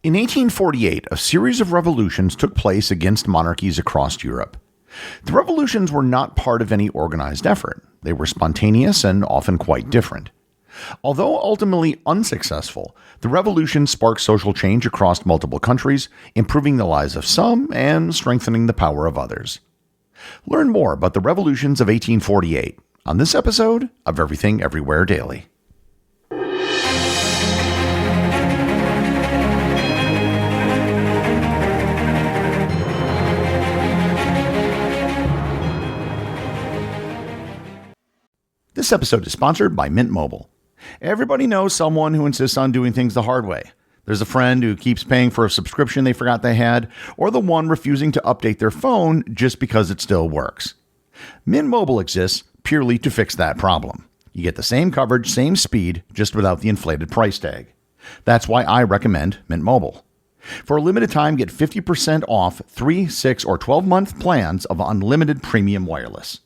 In 1848, a series of revolutions took place against monarchies across Europe. The revolutions were not part of any organized effort. They were spontaneous and often quite different. Although ultimately unsuccessful, the revolution sparked social change across multiple countries, improving the lives of some and strengthening the power of others. Learn more about the revolutions of 1848 on this episode of Everything Everywhere Daily. This episode is sponsored by Mint Mobile. Everybody knows someone who insists on doing things the hard way. There's a friend who keeps paying for a subscription they forgot they had, or the one refusing to update their phone just because it still works. Mint Mobile exists purely to fix that problem. You get the same coverage, same speed, just without the inflated price tag. That's why I recommend Mint Mobile. For a limited time, get 50% off 3, 6, or 12-month plans of unlimited premium wireless.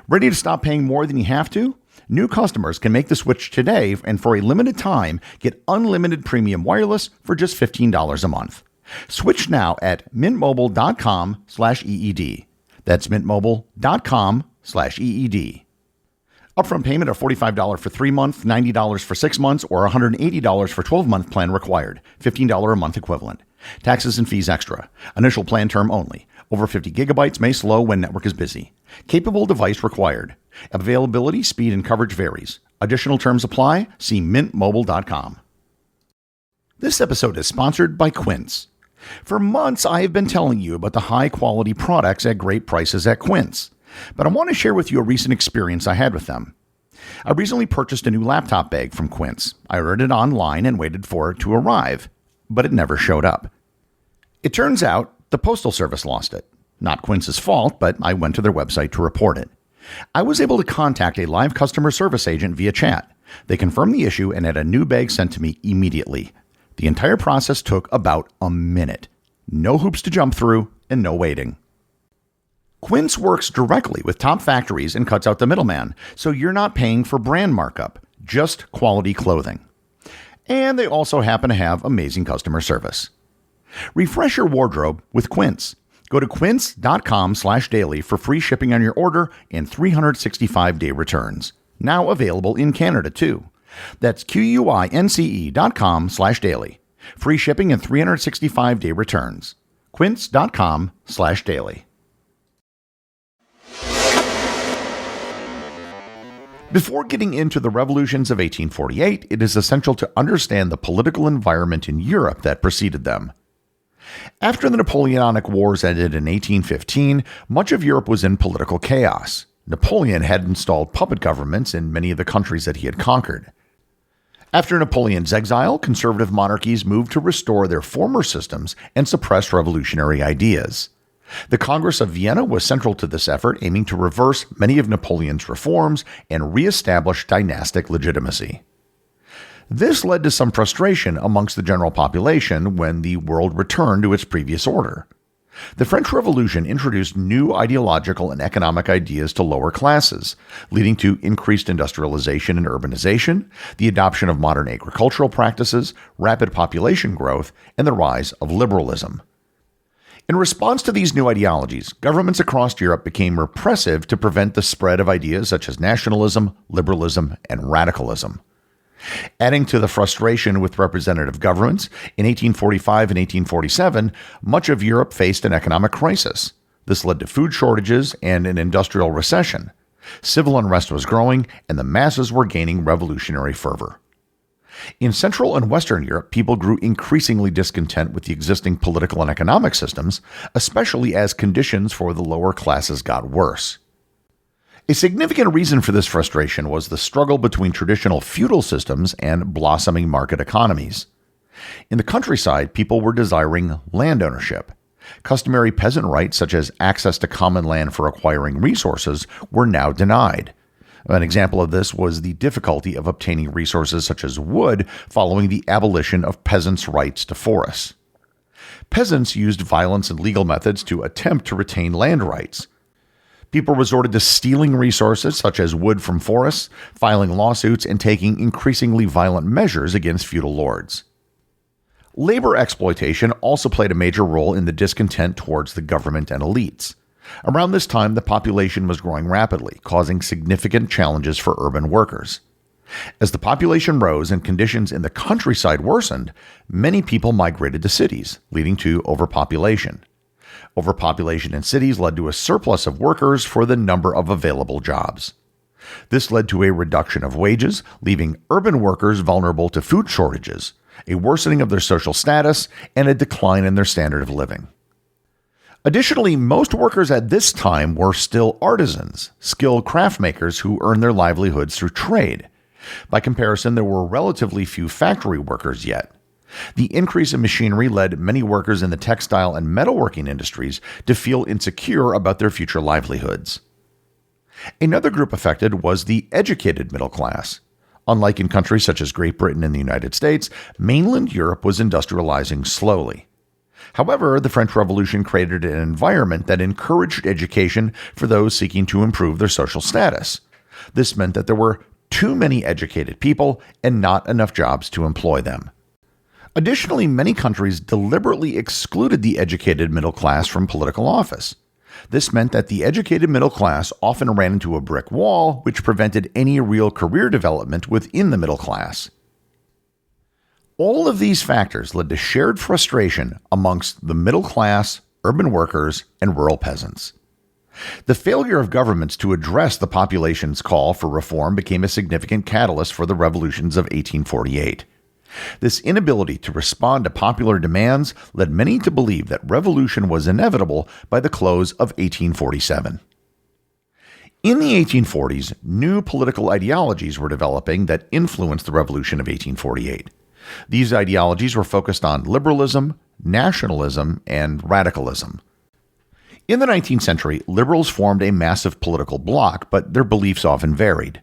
Ready to stop paying more than you have to? New customers can make the switch today and for a limited time get unlimited premium wireless for just $15 a month. Switch now at mintmobile.com/EED. That's mintmobile.com/EED. Upfront payment of $45 for 3 months, $90 for 6 months, or $180 for 12-month plan required. $15 a month equivalent. Taxes and fees extra. Initial plan term only. Over 50 gigabytes may slow when network is busy. Capable device required. Availability, speed, and coverage varies. Additional terms apply. See mintmobile.com. This episode is sponsored by Quince. For months, I have been telling you about the high-quality products at great prices at Quince. But I want to share with you a recent experience I had with them. I recently purchased a new laptop bag from Quince. I ordered it online and waited for it to arrive, but it never showed up. It turns out the Postal Service lost it. Not Quince's fault, but I went to their website to report it. I was able to contact a live customer service agent via chat. They confirmed the issue and had a new bag sent to me immediately. The entire process took about a minute. No hoops to jump through and no waiting. Quince works directly with top factories and cuts out the middleman, so you're not paying for brand markup, just quality clothing. And they also happen to have amazing customer service. Refresh your wardrobe with Quince. Go to quince.com/daily for free shipping on your order and 365-day returns. Now available in Canada too. That's QUINCE.com/daily. Free shipping and 365-day returns. Quince.com/daily. Before getting into the revolutions of 1848, it is essential to understand the political environment in Europe that preceded them. After the Napoleonic Wars ended in 1815, much of Europe was in political chaos. Napoleon had installed puppet governments in many of the countries that he had conquered. After Napoleon's exile, conservative monarchies moved to restore their former systems and suppress revolutionary ideas. The Congress of Vienna was central to this effort, aiming to reverse many of Napoleon's reforms and reestablish dynastic legitimacy. This led to some frustration amongst the general population when the world returned to its previous order. The French Revolution introduced new ideological and economic ideas to lower classes, leading to increased industrialization and urbanization, the adoption of modern agricultural practices, rapid population growth, and the rise of liberalism. In response to these new ideologies, governments across Europe became repressive to prevent the spread of ideas such as nationalism, liberalism, and radicalism. Adding to the frustration with representative governments, in 1845 and 1847, much of Europe faced an economic crisis. This led to food shortages and an industrial recession. Civil unrest was growing, and the masses were gaining revolutionary fervor. In Central and Western Europe, people grew increasingly discontent with the existing political and economic systems, especially as conditions for the lower classes got worse. A significant reason for this frustration was the struggle between traditional feudal systems and blossoming market economies. In the countryside, people were desiring land ownership. Customary peasant rights, such as access to common land for acquiring resources, were now denied. An example of this was the difficulty of obtaining resources such as wood following the abolition of peasants' rights to forests. Peasants used violence and legal methods to attempt to retain land rights. People resorted to stealing resources such as wood from forests, filing lawsuits, and taking increasingly violent measures against feudal lords. Labor exploitation also played a major role in the discontent towards the government and elites. Around this time, the population was growing rapidly, causing significant challenges for urban workers. As the population rose and conditions in the countryside worsened, many people migrated to cities, leading to overpopulation. Overpopulation in cities led to a surplus of workers for the number of available jobs. This led to a reduction of wages, leaving urban workers vulnerable to food shortages, a worsening of their social status, and a decline in their standard of living. Additionally, most workers at this time were still artisans, skilled craft makers who earned their livelihoods through trade. By comparison, there were relatively few factory workers yet. The increase in machinery led many workers in the textile and metalworking industries to feel insecure about their future livelihoods. Another group affected was the educated middle class. Unlike in countries such as Great Britain and the United States, mainland Europe was industrializing slowly. However, the French Revolution created an environment that encouraged education for those seeking to improve their social status. This meant that there were too many educated people and not enough jobs to employ them. Additionally, many countries deliberately excluded the educated middle class from political office. This meant that the educated middle class often ran into a brick wall, which prevented any real career development within the middle class. All of these factors led to shared frustration amongst the middle class, urban workers, and rural peasants. The failure of governments to address the population's call for reform became a significant catalyst for the revolutions of 1848. This inability to respond to popular demands led many to believe that revolution was inevitable by the close of 1847. In the 1840s, new political ideologies were developing that influenced the revolution of 1848. These ideologies were focused on liberalism, nationalism, and radicalism. In the 19th century, liberals formed a massive political bloc, but their beliefs often varied.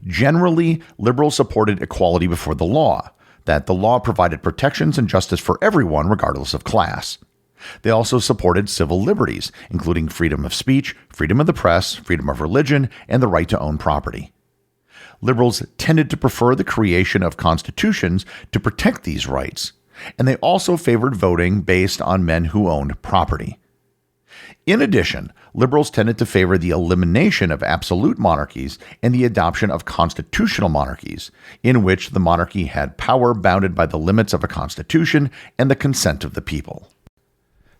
Generally, liberals supported equality before the law, that the law provided protections and justice for everyone regardless of class. They also supported civil liberties, including freedom of speech, freedom of the press, freedom of religion, and the right to own property. Liberals tended to prefer the creation of constitutions to protect these rights, and they also favored voting based on men who owned property. In addition, liberals tended to favor the elimination of absolute monarchies and the adoption of constitutional monarchies, in which the monarchy had power bounded by the limits of a constitution and the consent of the people.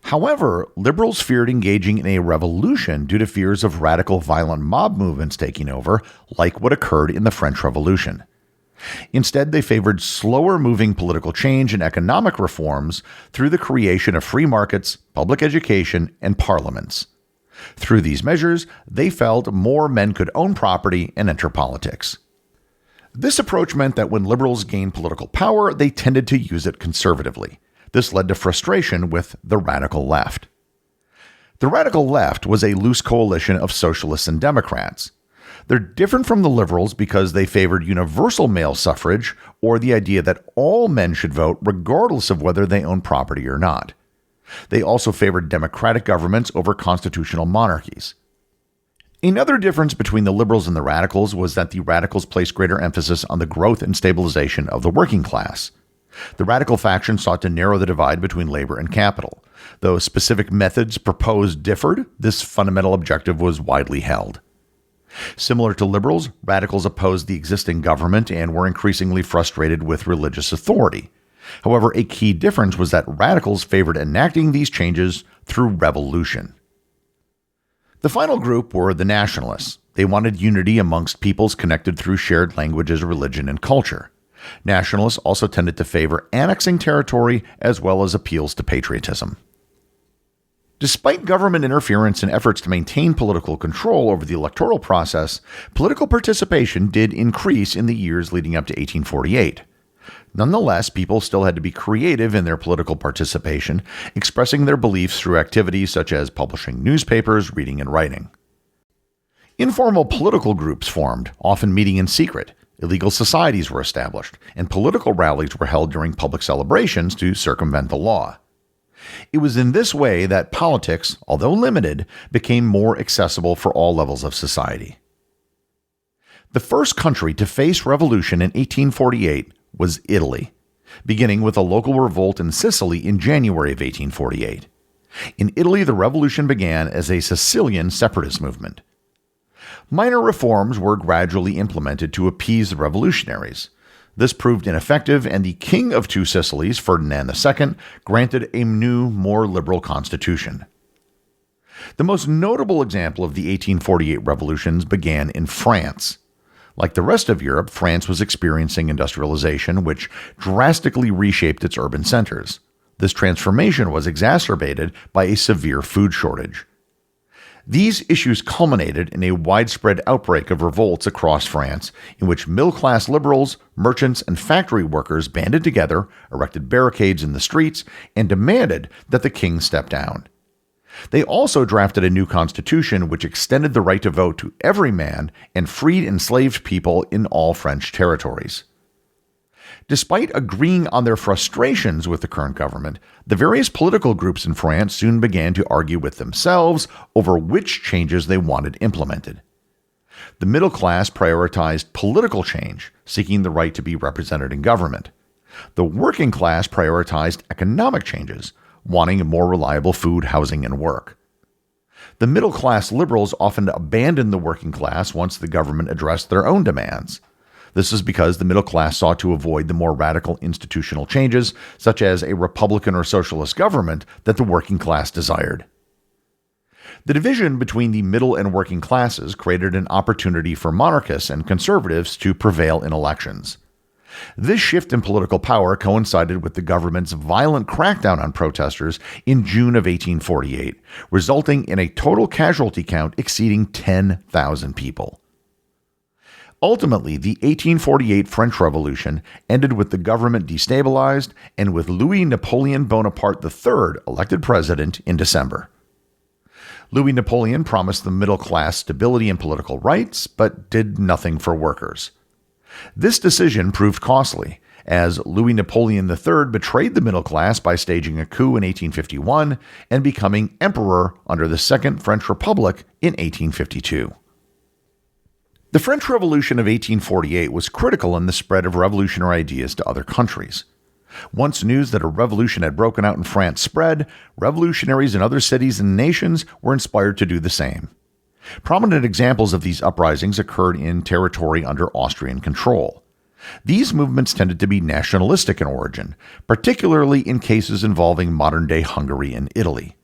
However, liberals feared engaging in a revolution due to fears of radical violent mob movements taking over, like what occurred in the French Revolution. Instead, they favored slower-moving political change and economic reforms through the creation of free markets, public education, and parliaments. Through these measures, they felt more men could own property and enter politics. This approach meant that when liberals gained political power, they tended to use it conservatively. This led to frustration with the radical left. The radical left was a loose coalition of socialists and Democrats. They're different from the liberals because they favored universal male suffrage or the idea that all men should vote regardless of whether they own property or not. They also favored democratic governments over constitutional monarchies. Another difference between the liberals and the radicals was that the radicals placed greater emphasis on the growth and stabilization of the working class. The radical faction sought to narrow the divide between labor and capital. Though specific methods proposed differed, this fundamental objective was widely held. Similar to liberals, radicals opposed the existing government and were increasingly frustrated with religious authority. However, a key difference was that radicals favored enacting these changes through revolution. The final group were the nationalists. They wanted unity amongst peoples connected through shared languages, religion, and culture. Nationalists also tended to favor annexing territory as well as appeals to patriotism. Despite government interference and efforts to maintain political control over the electoral process, political participation did increase in the years leading up to 1848. Nonetheless, people still had to be creative in their political participation, expressing their beliefs through activities such as publishing newspapers, reading, and writing. Informal political groups formed, often meeting in secret. Illegal societies were established, and political rallies were held during public celebrations to circumvent the law. It was in this way that politics, although limited, became more accessible for all levels of society. The first country to face revolution in 1848 was Italy. beginning with a local revolt in Sicily in January of 1848. In Italy, the revolution began as a Sicilian separatist movement. Minor reforms were gradually implemented to appease the revolutionaries. This proved ineffective, and the King of Two Sicilies, Ferdinand II, granted a new, more liberal constitution. The most notable example of the 1848 revolutions began in France. Like the rest of Europe, France was experiencing industrialization, which drastically reshaped its urban centers. This transformation was exacerbated by a severe food shortage. These issues culminated in a widespread outbreak of revolts across France, in which middle-class liberals, merchants, and factory workers banded together, erected barricades in the streets, and demanded that the king step down. They also drafted a new constitution which extended the right to vote to every man and freed enslaved people in all French territories. Despite agreeing on their frustrations with the current government, the various political groups in France soon began to argue with themselves over which changes they wanted implemented. The middle class prioritized political change, seeking the right to be represented in government. The working class prioritized economic changes, wanting more reliable food, housing, and work. The middle-class liberals often abandoned the working class once the government addressed their own demands. This is because the middle class sought to avoid the more radical institutional changes, such as a Republican or socialist government, that the working class desired. The division between the middle and working classes created an opportunity for monarchists and conservatives to prevail in elections. This shift in political power coincided with the government's violent crackdown on protesters in June of 1848, resulting in a total casualty count exceeding 10,000 people. Ultimately, the 1848 French Revolution ended with the government destabilized and with Louis Napoleon Bonaparte III elected president in December. Louis Napoleon promised the middle class stability and political rights, but did nothing for workers. This decision proved costly, as Louis Napoleon III betrayed the middle class by staging a coup in 1851 and becoming emperor under the Second French Republic in 1852. The French Revolution of 1848 was critical in the spread of revolutionary ideas to other countries. Once news that a revolution had broken out in France spread, revolutionaries in other cities and nations were inspired to do the same. Prominent examples of these uprisings occurred in territory under Austrian control. These movements tended to be nationalistic in origin, particularly in cases involving modern-day Hungary and Italy.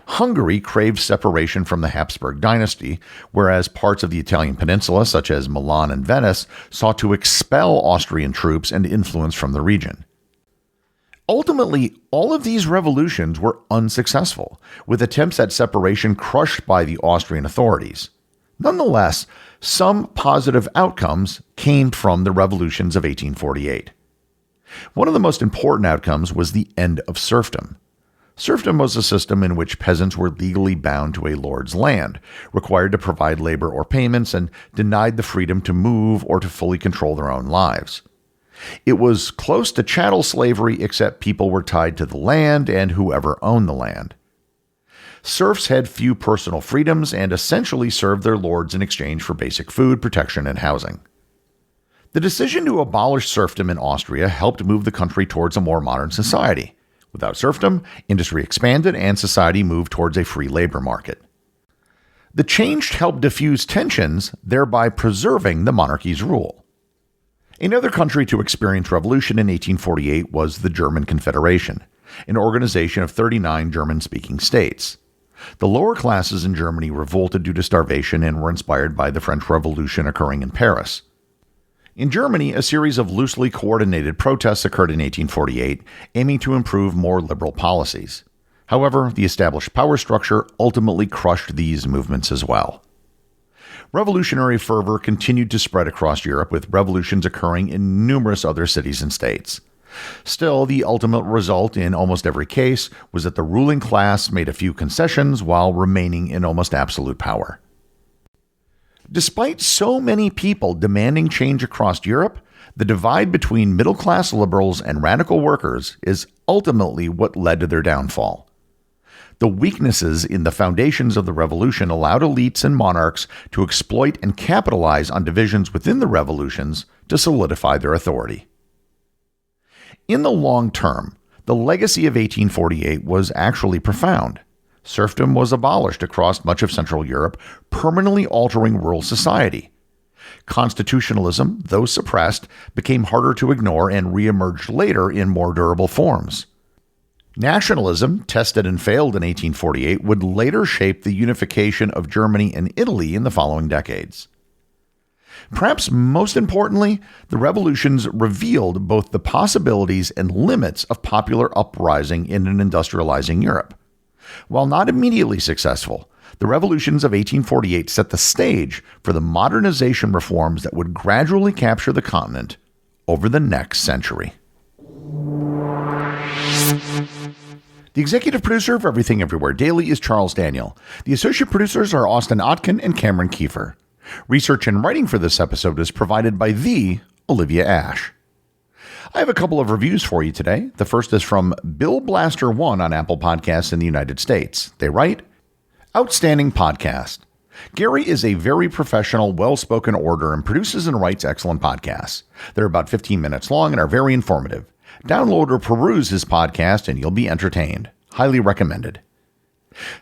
Hungary craved separation from the Habsburg dynasty, whereas parts of the Italian peninsula, such as Milan and Venice, sought to expel Austrian troops and influence from the region. Ultimately, all of these revolutions were unsuccessful, with attempts at separation crushed by the Austrian authorities. Nonetheless, some positive outcomes came from the revolutions of 1848. One of the most important outcomes was the end of serfdom. Serfdom was a system in which peasants were legally bound to a lord's land, required to provide labor or payments, and denied the freedom to move or to fully control their own lives. It was close to chattel slavery, except people were tied to the land and whoever owned the land. Serfs had few personal freedoms and essentially served their lords in exchange for basic food, protection, and housing. The decision to abolish serfdom in Austria helped move the country towards a more modern society. Without serfdom, industry expanded and society moved towards a free labor market. The change helped diffuse tensions, thereby preserving the monarchy's rule. Another country to experience revolution in 1848 was the German Confederation, an organization of 39 German-speaking states. The lower classes in Germany revolted due to starvation and were inspired by the French Revolution occurring in Paris. In Germany, a series of loosely coordinated protests occurred in 1848, aiming to improve more liberal policies. However, the established power structure ultimately crushed these movements as well. Revolutionary fervor continued to spread across Europe, with revolutions occurring in numerous other cities and states. Still, the ultimate result in almost every case was that the ruling class made a few concessions while remaining in almost absolute power. Despite so many people demanding change across Europe, the divide between middle-class liberals and radical workers is ultimately what led to their downfall. The weaknesses in the foundations of the revolution allowed elites and monarchs to exploit and capitalize on divisions within the revolutions to solidify their authority. In the long term, the legacy of 1848 was actually profound. Serfdom was abolished across much of Central Europe, permanently altering rural society. Constitutionalism, though suppressed, became harder to ignore and reemerged later in more durable forms. Nationalism, tested and failed in 1848, would later shape the unification of Germany and Italy in the following decades. Perhaps most importantly, the revolutions revealed both the possibilities and limits of popular uprising in an industrializing Europe. While not immediately successful, the revolutions of 1848 set the stage for the modernization reforms that would gradually capture the continent over the next century. The executive producer of Everything Everywhere Daily is Charles Daniel. The associate producers are Austin Oetken and Cameron Kieffer. Research and writing for this episode is provided by the Olivia Ash. I have a couple of reviews for you today. The first is from Bill Blaster 1 on Apple Podcasts in the United States. They write, "Outstanding podcast. Gary is a very professional, well-spoken orator and produces and writes excellent podcasts. They're about 15 minutes long and are very informative. Download or peruse his podcast and you'll be entertained. Highly recommended."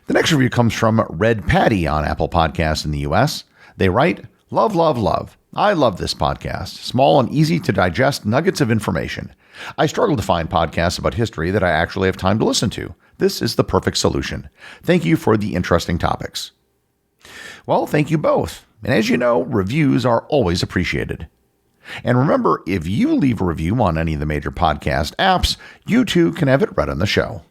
The next review comes from Red Patty on Apple Podcasts in the US. They write, "Love, love, love. I love this podcast. Small and easy to digest nuggets of information. I struggle to find podcasts about history that I actually have time to listen to. This is the perfect solution. Thank you for the interesting topics." Well, thank you both. And as you know, reviews are always appreciated. And remember, if you leave a review on any of the major podcast apps, you too can have it read on the show.